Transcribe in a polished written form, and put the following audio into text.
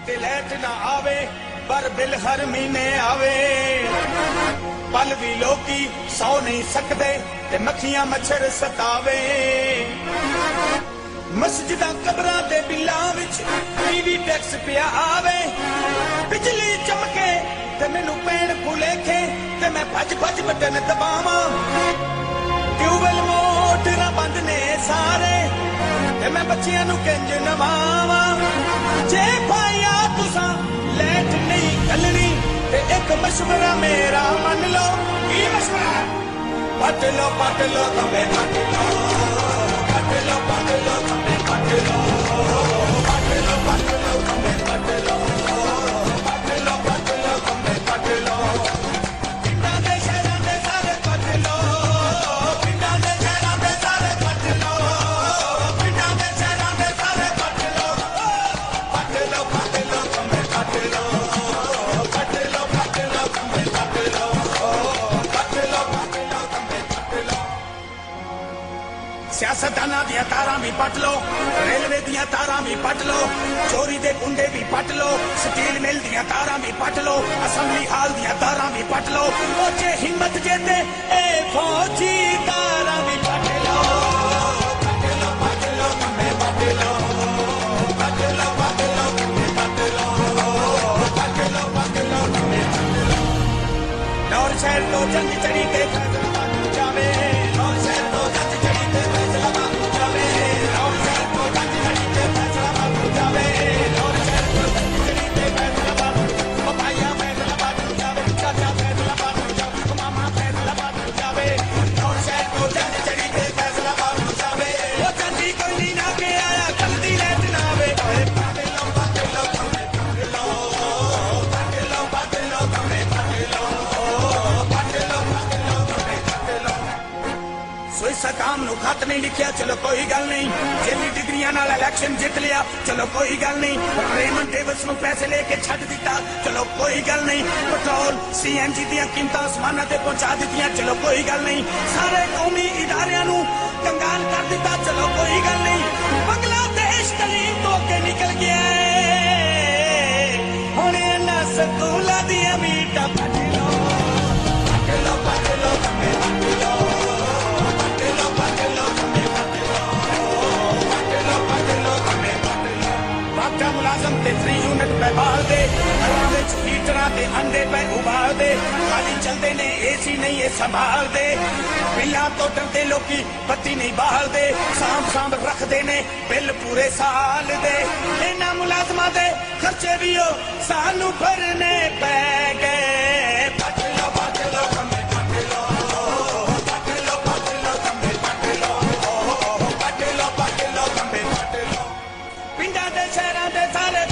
ते लाइट ना आवे पर बिल हर महीने आवे। पल भी लोकी सौ नहीं सकते ते मक्खियां मच्छर सतावे। मस्जिदां कबरां ते बिल्लां विच टीवी टैक्स पिया आवे। बिजली चमके ते मैनू पैण भुलेखे ते मैं भज भज बटन दबावां। ट्यूबवेल मोटरां बंद ने सारे ते मैं बच्चियां नू किंज नवावां। जे पाया तुसां लाइट नहीं गलनी ते एक मशवरा मेरा मन लो। की मशवरा? पट लो तमे पट लो, पट लो तमे पट लो, पट लो तमे पट लो, पट लो तमे पट लो। पिंडां दे शहरां दे सारे पट लो, पिंडां दे शहरां दे सारे पट लो, पिंडां दे शहरां दे सारे पट लो। पट लो तमे पट लो, पट लो तमे पट लो, पट लो तमे पट लो। सियासतदाना दियां तारां भी पट लो, रेलवे दियां तारां भी पट लो, चोरी दे गुंडे भी पट लो, स्टील मिल दियां तारां भी पट लो, असम्बली हाल दियां तारां भी पट लो। ओ जे हिम्मत जेते ए फौजी तारां भी पट लो। पट लो तमे पट लो, पट लो तमे पट लो, पट लो तमे पट लो। लाहौर शहर तो जंग चढ़ी के फैसलाबाद को जावे, लाहौर शहर तो जंग चढ़ी के फैसलाबाद को जावे, लाहौर शहर तो जंग चढ़ी के फैसलाबाद को जावे, लाहौर शहर तो जंग चढ़ी के फैसलाबाद को भाइया फैसलाबाद को जावे, चाचा फैसलाबाद को जावे, मामा फैसलाबाद को जावे, लाहौर शहर तो जंग चढ़ी के फैसलाबाद को जावे। वो जंगी कोई नहीं ना के आया जल्दी लाइट ना आवे। पट लो तमे पट लो, पट लो तमे पट लो, पट लो तमे पट लो। सोई सकाम नू खत नहीं लिखिया चलो कोई गल नहीं, जेली डिग्रियां नाल इलेक्शन जित लिया चलो कोई गल नहीं, रेमंड डेविस नू पैसे लेके छड्ड दिता चलो कोई गल नहीं, पेट्रोल सीएनजी दियां कीमतां आसमानां ते पहुंचा दित्तियां चलो कोई गल नहीं, सारे कौमी इदारियां नू कंगाल कर दिता चलो कोई गल नहीं। बांग्लादेश तलीम तो अगे निकल गया है, हुण इन्हां स्कूलां दियां मीटां पट लो। पट लो तमे पट लो, पट लो तमे पट लो, पट लो तमे पट लो। वाका मुलाजम ते फ्री यूनिट पे बाल दे, घरां विच हीटरां ते अंडे पे उबाल दे, खाली चलदे ने एसी नहीं ये संभाल दे, बिल्लां तो डरदे लोकी बत्ती नहीं बहाल दे, सांभ रखदे ने बिल पूरे साल दे। इन्हां मुलाजमां दे खर्चे भी हो सानू भरने पै गए। पट लो तमे पट लो, पट लो तमे पट लो, पट लो तमे पट लो। पिंडां दे शहरां दे सारे